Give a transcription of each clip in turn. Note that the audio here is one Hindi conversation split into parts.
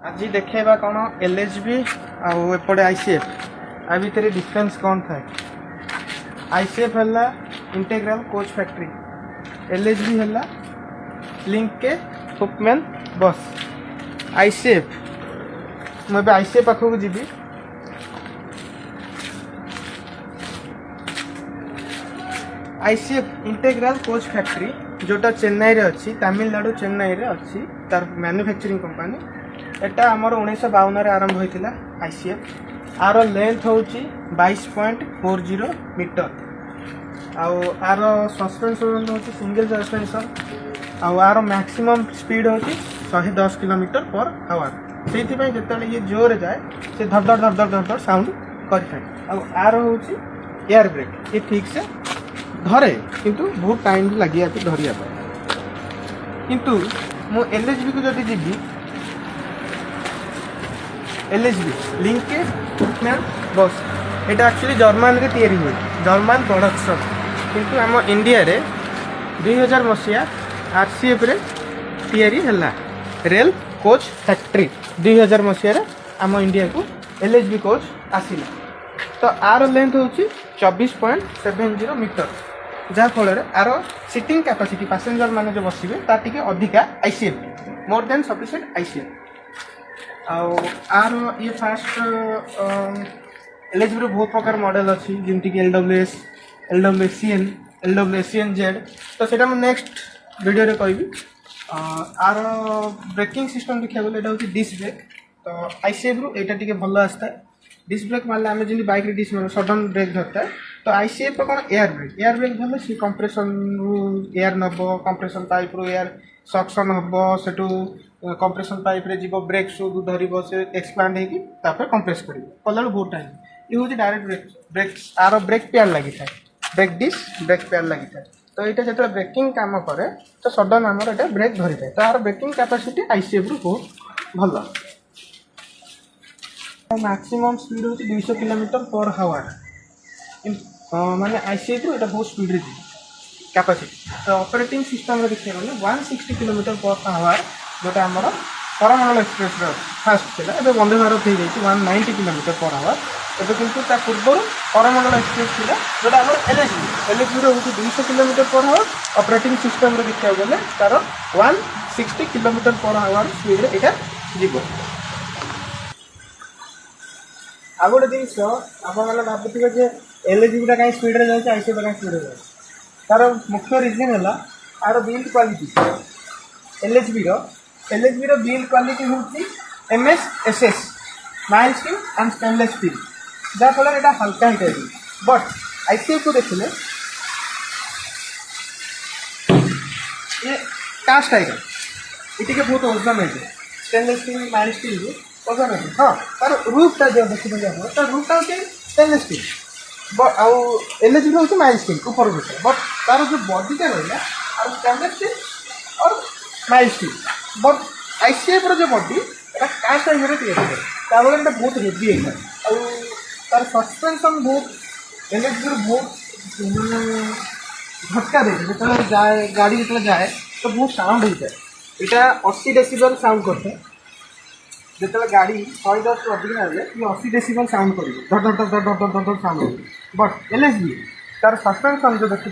आज देखा कौन एलएचबी आउपटे आईसीएफ आ भितर डिफरेंस कौन था। आईसीएफ है इंटेग्रल कोच फैक्ट्री, एलएचबी है लिंक के हुकमैन बस। आईसीएफ मुझे आईसीएफ पाखक जी। आईसीएफ इंटेग्रल कोच फैक्ट्री जोटा चेन्नई रे अच्छी, तमिलनाडु चेन्नई रे अच्छी तार मैन्युफैक्चरिंग कंपनी। एटा आमर 1952 आरंभ होता आईसीएफ। आर लेंथ हूँ 22.40 मीटर। आर सस्पेंशन हूँ सिंगल सस्पेंशन। आर मैक्सिमम स्पीड हूँ 110 किलोमीटर पर आवर। से जो ये जोर जाए से धड़ धड़ धड़ धड़ धड़ धड़ साउंड करें। आर हूँ एयर ब्रेक, ये ठीक से धरे किंतु बहुत टाइम लगे धरिया। किंतु मु एलएचबी को जब जी एलएचबी लिंक के हुकमैन बस, यहाँ एक्चुअली जर्मन रे तैयारी हुए, जर्मन प्रोडक्शन। किंतु आम इंडिया रे 2000 मसीहा आरसीएफ रे तैयारी है रेल कोच फैक्ट्री। 2000 मसीह आम इंडिया को एलएचबी कोच आसिला। तो आर लेंथ हूँ 24.70 मीटर, जहाँ फल आर सीटिंग कैपेसिटी पैसेंजर माने जो बसवे तार टिके अधिका ICF, more than sufficient ICF. आर ये फास्ट एलएचबी बहुत प्रकार मॉडल अच्छी जमीक एलडब्ल्यूएस, एलडब्ल्यूएससीएन, एलडब्ल्यूएससीएनजेड। तो सेटा मैं नेक्स्ट वीडियो रे कहबी। आर ब्रेकिंग सिस्टम देखा गले यहाँ हूँ डिस्क ब्रेक। तो आईसीएफ रु यहाँ टे भल आसता है। डिस्क ब्रेक मारे आम जमी बाइक डिस्क मारे सडन ब्रेक धरता है। तो आईसीएफ कौन एयर ब्रेक, एयर ब्रेक भले सी कंप्रेशन रु एयर नब, कंप्रेशन पाइप रु एयर सक्शन हम सेठू कंप्रेशन पाइप रे जीव ब्रेक शू धर से एक्सपांड होकर कंप्रेस कर कला बहुत टाइम। ये हूँ डायरेक्ट ब्रेक ब्रेक आर ब्रेक पेयर लगी था, ब्रेक डिस्क ब्रेक पेयर लगी था। तो यहाँ जो ब्रेकिंग काम करे तो सडन आमर यहाँ ब्रेक धरी था। तो यार ब्रेकिंग कैपेसिटी आईसीएफ रु बहुत भल। मैक्सिमम स्पीड हूँ 200 किलोमीटर पर हावर। माने आईसीएफ रु यहाँ बहुत स्पीड कैपेसिटी। तो ऑपरेटिंग सिस्टम देखिए गले 160 किलोमीटर पर हावर जोटा आमर करमंडल एक्सप्रेस फास्ट थिला। एबे वंदे भारत हो जाए 190 किलोमीटर पर हावर। एबे किंतु ता पूर्व करमंडल एक्सप्रेस थिला जोटा आमर एलएचबी रो होती 200 किलोमीटर पर हावर। ऑपरेटिंग सिस्टम रे देखिया गले तार 160 किलोमीटर पर हावर स्पीड रे एटा जीवो। आ गोटे जिनस आप भावुवे जे एलएचबी कहीं स्पीड रे जाए, आईसीएफ कहीं स्पीड रे जाए, तार मुख्य रिजन है आर बिल्ड क्वालिटी। एलएचबी रो बिल्ड क्वालिटी हूँ MSSS mild steel and stainless steel, जहाँ फल यहाँ हल्का ही टाइप। बट आईसीएफ को देखिले ये कास्ट आइटम ये बहुत ओजन है। स्टेनलेस स्टील माइल स्टील ओजन है। हाँ तार रूफटा जो देखते तार रूफटा हूँ स्टेनलेस स्टील आउ एलएचबी हूँ माइल स्टील ऊपर भीतर। बट तार जो बॉडीटा रहा और स्टेनलेस स्टील और माइल स्टील। बट आईसीएफ जो बॉडी এটা कास्ट आइटम तैयारी है, बहुत हेवी है। तार सस्पेंशन बहुत एलएचबी बहुत झटका दे जो जाए गाड़ी जो जाए तो बहुत साउंड होता है। यहाँ 80 डेसिबल साउंड करते हैं जो गाड़ी 110 अधिक ना ये 80 डेसिबल साउंड कर धड़ धड़ धड़ धड़ धड़ धड़ साउंड हो। बट एलएचबी तार सस्पेंशन जो देखते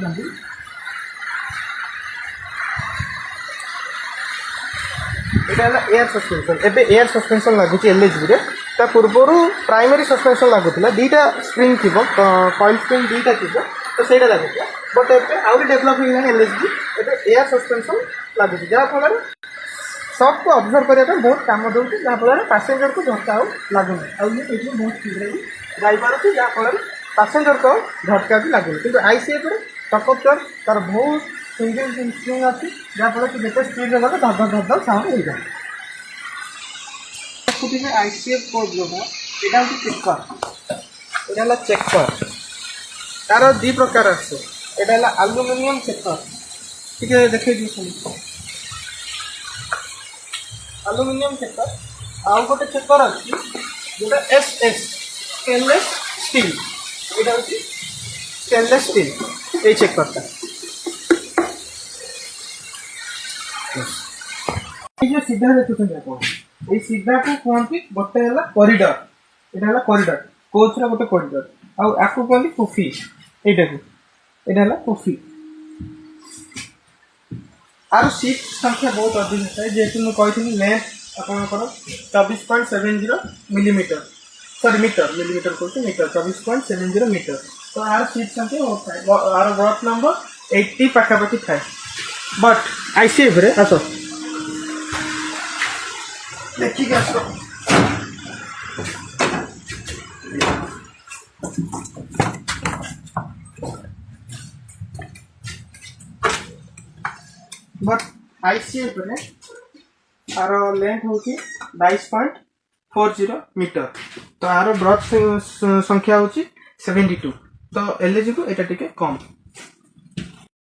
यहाँ एयर सस्पेंशन। एबे एयर सस्पेंशन लगुच एलएचबी रे। ता पूर्वर प्राइमरी सस्पेंशन लगुला दीटा स्प्रिंग थी, कॉइल स्प्रिंग दीटा थी, तो सहीटा लगुला। बट एबे आउरी डेवलप हो एलएचबी एबे एयर सस्पेंशन लगुच, जहाँ फल शॉक को ऑब्जर्व करने बहुत काम दूँ, जहाँ फल पैसेंजर को झटका लगुना। ये बहुत स्पीड रे जापर, जहाँ फल पैसेंजर को झटका भी लगुना। कि आईसीएफ टकअप तार बहुत सिंगल स्प्रिंग अच्छी, जहाँ फल कि जिते स्पीड में गले धड़ धड़ धड़ धड़ साउंड हो जाए। आईसीएफ कोड जो है यहाँ हूँ चेकर, यहाँ चेकर तार दी प्रकार आना आलुमिनियम चेकर। ठीक है देखे आलुमिनियम चेकर। आउ गोटे चेकर अच्छी जोटा एसएस स्टेनलेस स्टील, यहाँ हूँ स्टेनलेस स्टील ये चेकरटा। जो सीधा देखुं এই সিধাକୁ କୁହନ୍ତି ଗୋଟେ ହେଲା କରିଡର, ଏଇଟା ହେଲା କରିଡର, କୋଚ୍ର ଗୋଟେ କରିଡର। ଆଉ ଆକୁ କୁହନ୍ତି କୁଫି, ଏଇଟାକୁ ଏଇଟା ହେଲା କୁଫି। ଆର ସିଟ୍ ସଂଖ୍ୟା ବହୁତ ଅଧିକ ଥାଏ, ଯେହେତୁ ମୁଁ କହିଥିଲି ଲେନ୍ଥ ଆପଣଙ୍କର 24.70 ମିଲିମିଟର, ସରି ମିଟର, ମିଲିମିଟର କହୁଛି ମିଟର, 24.70 ମିଟର। ତ ଆର ସିଟ୍ ସଂଖ୍ୟା ବହୁତ ଥାଏ, ଆର ବର୍ଥ ନମ୍ବର 80 ପାଖାପାଖି ଥାଏ। ବଟ୍ ଆଇସିଏଫ୍ରେ ଆସ ଦେଖିକି ଆସ, बट आईसीएफ रे आर लेंथ होची 22.40 मीटर। तो आर ब्रथ संख्या होची 72। तो एलिजिबल एटा टिके कम।